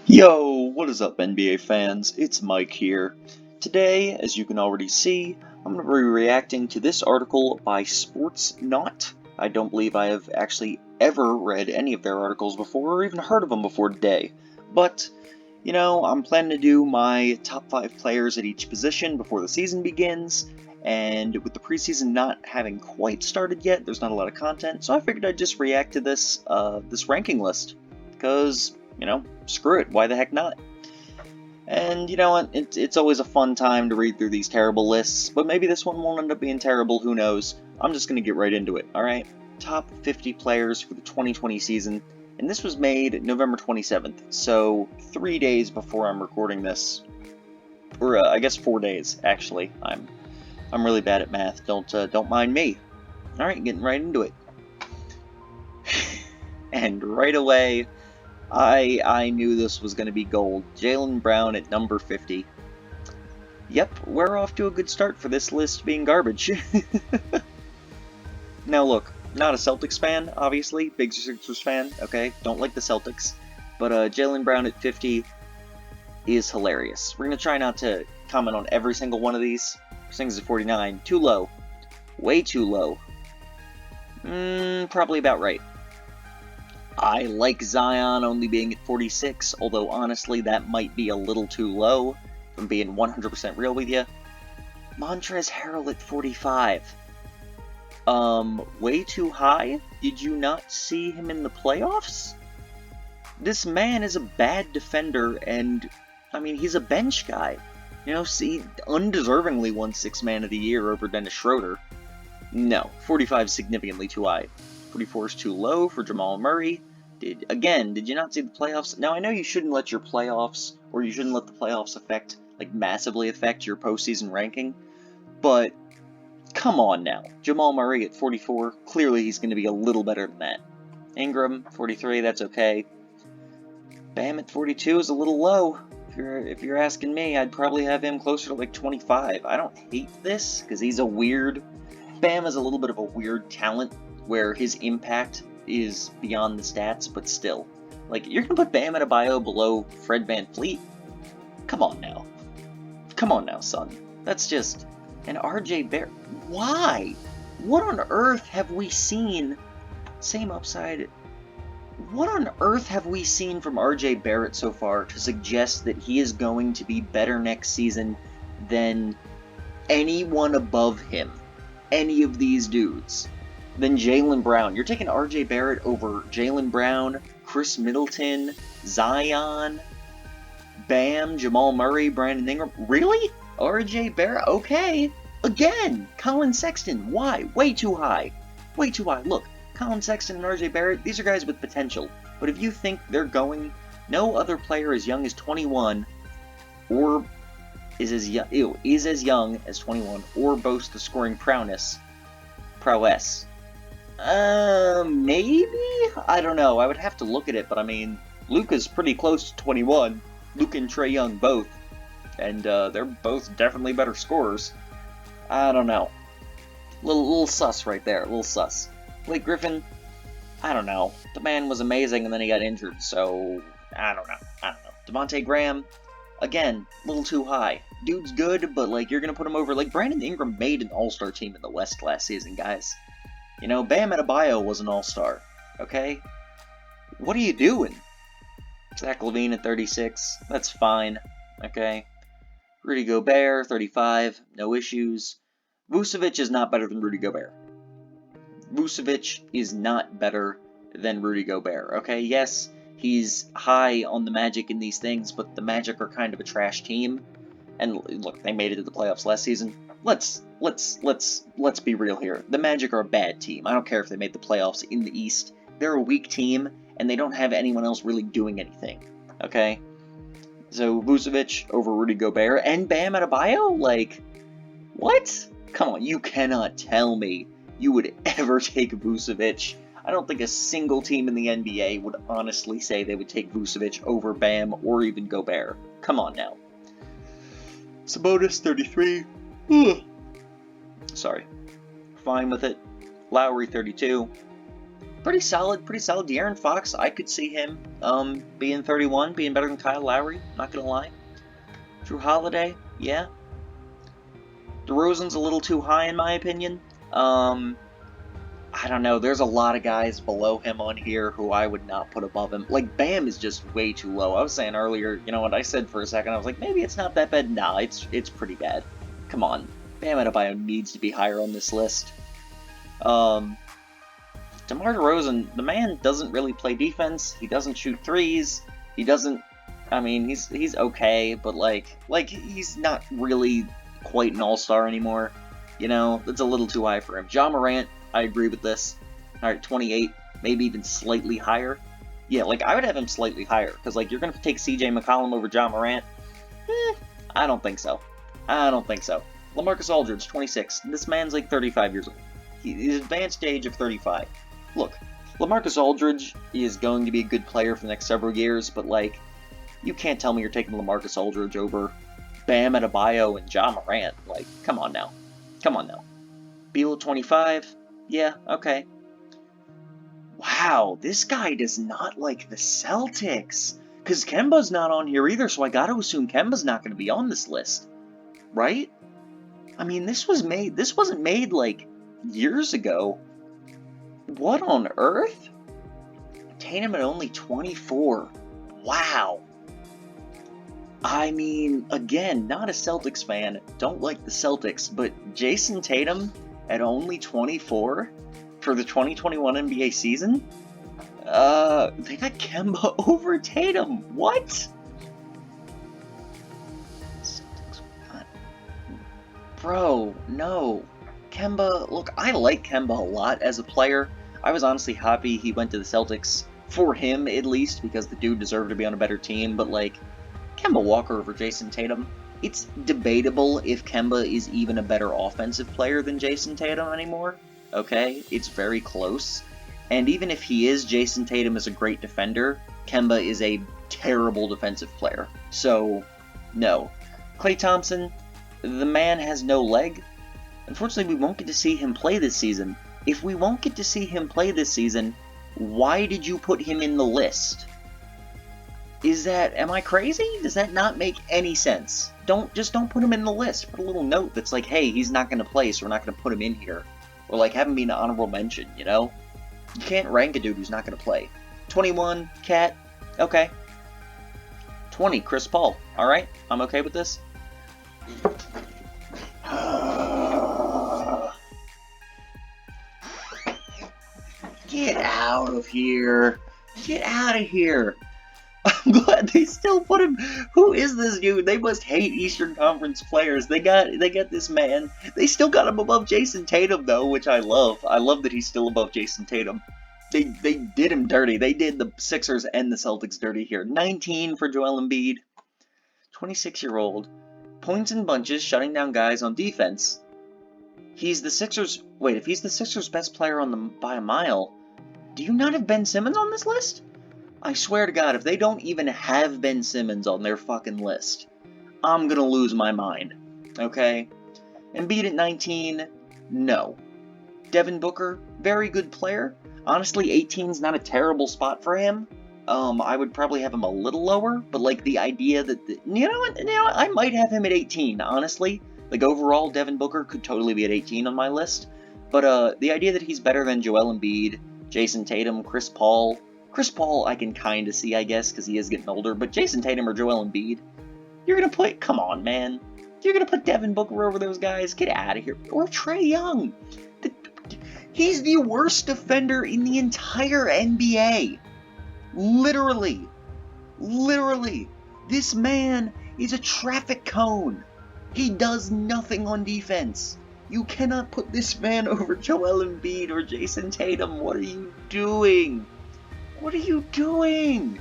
Yo, what is up NBA fans? It's Mike here. Today, as you can already see, I'm going to be reacting to this article by Sports Not. I don't believe I have actually ever read any of their articles before or even heard of them before today. But, I'm planning to do my top 5 players at each position before the season begins, and with the preseason not having quite started yet, there's not a lot of content, so I figured I'd just react to this ranking list. Because, screw it, why the heck not? And you know what, it's always a fun time to read through these terrible lists, but maybe this one won't end up being terrible, who knows? I'm just going to get right into it, alright? Top 50 players for the 2020 season, and this was made November 27th, so 3 days before I'm recording this. Or, I guess 4 days, actually. I'm really bad at math, don't mind me. Alright, getting right into it. And right away, I knew this was going to be gold. Jaylen Brown at number 50. Yep, we're off to a good start for this list being garbage. Now look, not a Celtics fan, obviously. Big Sixers fan, okay? Don't like the Celtics. But Jaylen Brown at 50 is hilarious. We're going to try not to comment on every single one of these. Sings at 49. Too low. Way too low. Probably about right. I like Zion only being at 46, although honestly that might be a little too low, if I'm being 100% real with you. Montrezl Harrell at 45. Way too high? Did you not see him in the playoffs? This man is a bad defender, and, he's a bench guy. See, undeservingly won 6th Man of the Year over Dennis Schroeder. No, 45 is significantly too high. 44 is too low for Jamal Murray. Did you not see the playoffs? Now, I know you shouldn't let your playoffs, or you shouldn't let the playoffs massively affect your postseason ranking, but come on now. Jamal Murray at 44, clearly he's going to be a little better than that. Ingram, 43, that's okay. Bam at 42 is a little low. If you're asking me, I'd probably have him closer to 25. I don't hate this, because he's a weird... Bam is a little bit of a weird talent, where his impact is beyond the stats, but still. You're gonna put Bam Adebayo below Fred VanVleet? Come on now. Come on now, son. That's just... And RJ Barrett... Why? What on earth have we seen... Same upside... What on earth have we seen from RJ Barrett so far to suggest that he is going to be better next season than anyone above him? Any of these dudes than Jaylen Brown? You're taking RJ Barrett over Jaylen Brown, Chris Middleton, Zion, Bam, Jamal Murray, Brandon Ingram. Really? RJ Barrett? Okay. Again, Colin Sexton. Why? Way too high. Way too high. Look, Colin Sexton and RJ Barrett, these are guys with potential. But if you think they're going, no other player as young as 21 or is as young as 21 or boasts the scoring prowess. Maybe? I don't know. I would have to look at it, but Luka's pretty close to 21. Luka and Trae Young both. And they're both definitely better scorers. I don't know. Little sus right there. Little sus. Blake Griffin, I don't know. The man was amazing and then he got injured, so I don't know. Devontae Graham, again, a little too high. Dude's good, but you're gonna put him over. Brandon Ingram made an all-star team in the West last season, guys. Bam Adebayo was an all-star, okay? What are you doing? Zach LaVine at 36, that's fine, okay? Rudy Gobert, 35, no issues. Vucevic is not better than Rudy Gobert. Vucevic is not better than Rudy Gobert, okay? Yes, he's high on the Magic in these things, but the Magic are kind of a trash team. And look, they made it to the playoffs last season. Let's be real here. The Magic are a bad team. I don't care if they made the playoffs in the East. They're a weak team, and they don't have anyone else really doing anything. Okay? So Vucevic over Rudy Gobert and Bam Adebayo? What? Come on, you cannot tell me you would ever take Vucevic. I don't think a single team in the NBA would honestly say they would take Vucevic over Bam or even Gobert. Come on now. Sabonis, 33. Sorry. Fine with it. Lowry, 32. pretty solid, pretty solid. De'Aaron Fox, I could see him being 31, being better than Kyle Lowry, not gonna lie. Drew Holiday, yeah. DeRozan's a little too high in my opinion. I don't know, there's a lot of guys below him on here who I would not put above him. Like, Bam is just way too low. I was saying earlier, you know what, I said for a second, I was like, maybe it's not that bad. Nah, it's pretty bad. Come on. Bam Adebayo needs to be higher on this list. DeMar DeRozan, the man doesn't really play defense. He doesn't shoot threes. He doesn't, I mean, he's okay, but like he's not really quite an all-star anymore. You know, that's a little too high for him. Ja Morant, I agree with this. Alright, 28, maybe even slightly higher. Yeah, like, I would have him slightly higher, because, like, you're going to take CJ McCollum over Ja Morant? I don't think so. I don't think so. LaMarcus Aldridge, 26. This man's, like, 35 years old. He's advanced age of 35. Look, LaMarcus Aldridge is going to be a good player for the next several years, but, like, you can't tell me you're taking LaMarcus Aldridge over Bam Adebayo and Ja Morant. Like, come on now. Come on now. Beal, 25. Yeah, okay. Wow, this guy does not like the Celtics. Because Kemba's not on here either, so I gotta assume Kemba's not going to be on this list. Right? I mean, this wasn't made, like, years ago. What on earth? Tatum at only 24. Wow. I mean, again, not a Celtics fan, don't like the Celtics, but Jason Tatum at only 24 for the 2021 NBA season? They got Kemba over Tatum. What? Celtics, bro, no. Kemba, look, I like Kemba a lot as a player. I was honestly happy he went to the Celtics, for him at least, because the dude deserved to be on a better team, but like, Kemba Walker over Jason Tatum. It's debatable if Kemba is even a better offensive player than Jason Tatum anymore. Okay? It's very close. And even if he is, Jason Tatum is a great defender. Kemba is a terrible defensive player. So, no. Klay Thompson, the man has no leg. Unfortunately, we won't get to see him play this season. If we won't get to see him play this season, why did you put him in the list? Am I crazy? Does that not make any sense? Just don't put him in the list. Put a little note that's like, hey, he's not going to play, so we're not going to put him in here. Or like, have him be an honorable mention, you know? You can't rank a dude who's not going to play. 21, Cat, okay. 20, Chris Paul, alright? I'm okay with this. Get out of here. Get out of here. I'm glad they still put him. Who is this dude? They must hate Eastern Conference players. They got this man. They still got him above Jason Tatum though, which I love. I love that he's still above Jason Tatum. They did him dirty. They did the Sixers and the Celtics dirty here. 19 for Joel Embiid. 26-year-old. Points in bunches, shutting down guys on defense. He's the Sixers. Wait, if he's the Sixers' best player by a mile, do you not have Ben Simmons on this list? I swear to God, if they don't even have Ben Simmons on their fucking list, I'm gonna lose my mind. Okay? Embiid at 19, no. Devin Booker, very good player. Honestly, 18's not a terrible spot for him. I would probably have him a little lower, but like the idea that, you know what, I might have him at 18, honestly. Like overall, Devin Booker could totally be at 18 on my list. But the idea that he's better than Joel Embiid, Jason Tatum, Chris Paul I can kind of see, I guess, because he is getting older, but Jason Tatum or Joel Embiid, you're going to put, come on, man. You're going to put Devin Booker over those guys? Get out of here. Or Trae Young. He's the worst defender in the entire NBA. Literally. Literally. This man is a traffic cone. He does nothing on defense. You cannot put this man over Joel Embiid or Jason Tatum. What are you doing? What are you doing?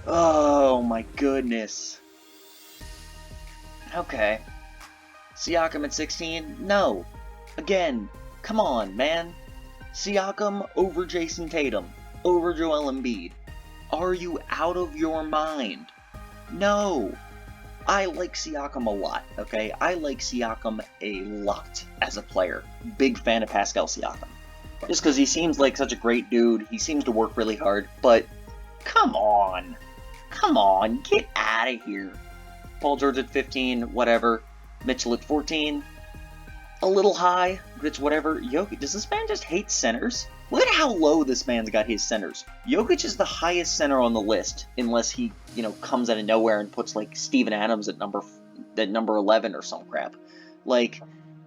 Oh my goodness. Okay. Siakam at 16? No. Again, come on, man. Siakam over Jason Tatum, over Joel Embiid. Are you out of your mind? No. I like Siakam a lot, okay? I like Siakam a lot as a player. Big fan of Pascal Siakam. Just because he seems like such a great dude. He seems to work really hard. But, come on. Come on, get out of here. Paul George at 15, whatever. Mitchell at 14. A little high, but it's whatever. Jokic, does this man just hate centers? Look at how low this man's got his centers. Jokic is the highest center on the list, unless he, comes out of nowhere and puts, like, Steven Adams at number 11 or some crap. Like,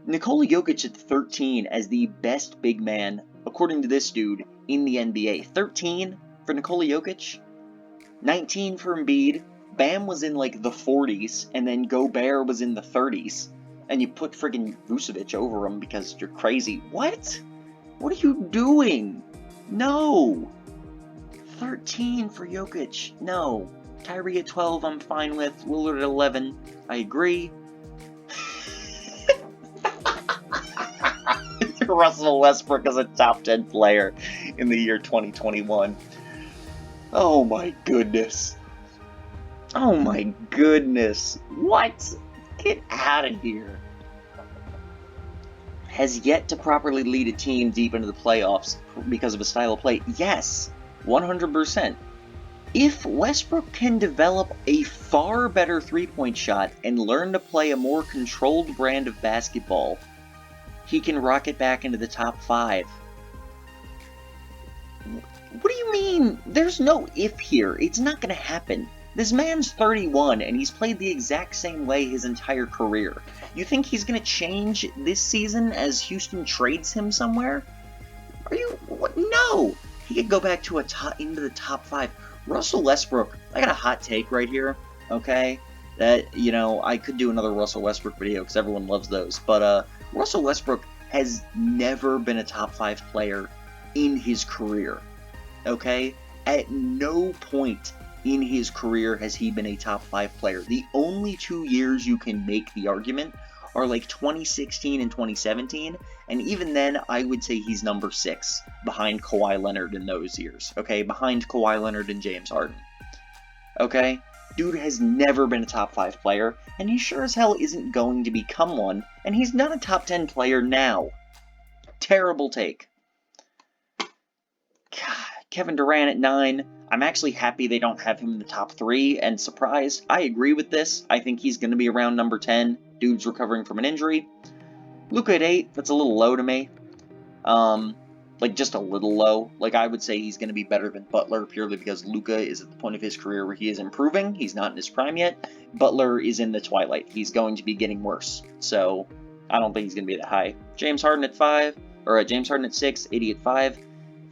Nikola Jokic at 13 as the best big man, according to this dude, in the NBA. 13 for Nikola Jokic, 19 for Embiid. Bam was in, like, the 40s, and then Gobert was in the 30s. And you put friggin' Vucevic over him because you're crazy. What? What are you doing? No. 13 for Jokic. No. Kyrie at 12, I'm fine with. Lillard at 11, I agree. Russell Westbrook is a top 10 player in the year 2021. Oh my goodness. Oh my goodness. What? Get out of here. Has yet to properly lead a team deep into the playoffs because of his style of play. Yes, 100%. If Westbrook can develop a far better three-point shot and learn to play a more controlled brand of basketball, he can rocket back into the top 5. What do you mean? There's no if here. It's not going to happen. This man's 31, and he's played the exact same way his entire career. You think he's going to change this season as Houston trades him somewhere? Are you... What? No! He could go back to into the top 5. Russell Westbrook, I got a hot take right here, okay? That, I could do another Russell Westbrook video because everyone loves those. But, Russell Westbrook has never been a top 5 player in his career, okay? At no point in his career has he been a top 5 player. The only 2 years you can make the argument are like 2016 and 2017, and even then, I would say he's number 6 behind Kawhi Leonard in those years, okay? Behind Kawhi Leonard and James Harden, okay? Dude has never been a top 5 player, and he sure as hell isn't going to become one, and he's not a top 10 player now. Terrible take. God, Kevin Durant at 9. I'm actually happy they don't have him in the top 3, and surprised. I agree with this. I think he's going to be around number 10. Dude's recovering from an injury. Luka at 8. That's a little low to me. Like, just a little low. Like, I would say he's going to be better than Butler, purely because Luka is at the point of his career where he is improving. He's not in his prime yet. Butler is in the twilight. He's going to be getting worse. So, I don't think he's going to be that high. James Harden at 5. Or James Harden at 6. 80 at 5.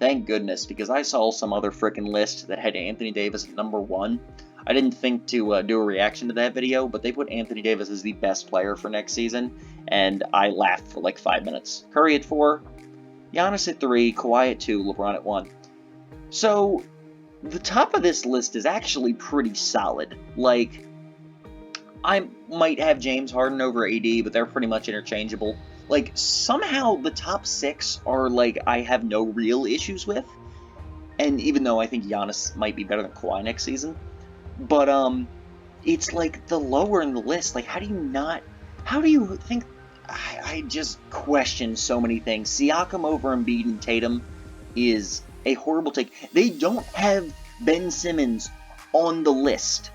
Thank goodness, because I saw some other frickin' list that had Anthony Davis at number 1. I didn't think to do a reaction to that video, but they put Anthony Davis as the best player for next season, and I laughed for like 5 minutes. Curry at 4, Giannis at 3, Kawhi at 2, LeBron at 1. So, the top of this list is actually pretty solid. Like, I might have James Harden over AD, but they're pretty much interchangeable. Like, somehow the top 6 are, like, I have no real issues with. And even though I think Giannis might be better than Kawhi next season. But, it's, like, the lower in the list. Like, how do you think... I just question so many things. Siakam over Embiid and Tatum is a horrible take. They don't have Ben Simmons on the list.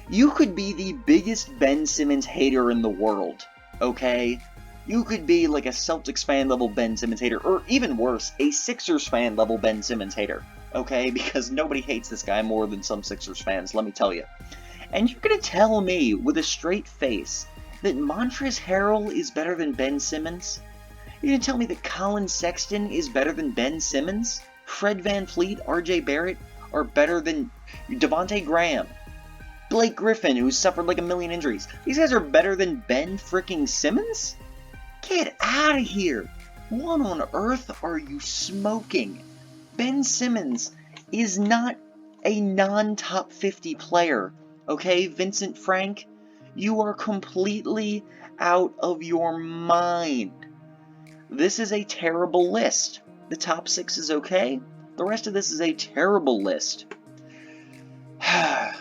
You could be the biggest Ben Simmons hater in the world, okay? You could be like a Celtics fan level Ben Simmons hater, or even worse, a Sixers fan level Ben Simmons hater, okay? Because nobody hates this guy more than some Sixers fans, let me tell you. And you're gonna tell me with a straight face that Montrezl Harrell is better than Ben Simmons? You're gonna tell me that Colin Sexton is better than Ben Simmons? Fred VanVleet, RJ Barrett are better than Devontae Graham? Blake Griffin, who's suffered like a million injuries. These guys are better than Ben fricking Simmons? Get out of here! What on earth are you smoking? Ben Simmons is not a non-top 50 player, okay, Vincent Frank? You are completely out of your mind. This is a terrible list. The top 6 is okay. The rest of this is a terrible list. I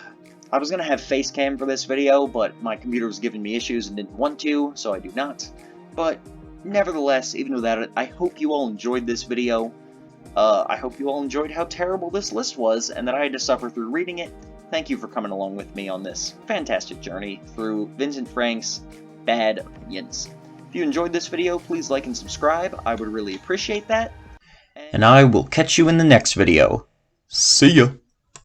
was going to have face cam for this video, but my computer was giving me issues and didn't want to, so I do not. But Nevertheless, even without it, I hope you all enjoyed this video. I hope you all enjoyed how terrible this list was, and that I had to suffer through reading it. Thank you for coming along with me on this fantastic journey through Vincent Frank's bad opinions. If you enjoyed this video, please like and subscribe. I would really appreciate that. And I will catch you in the next video. See ya!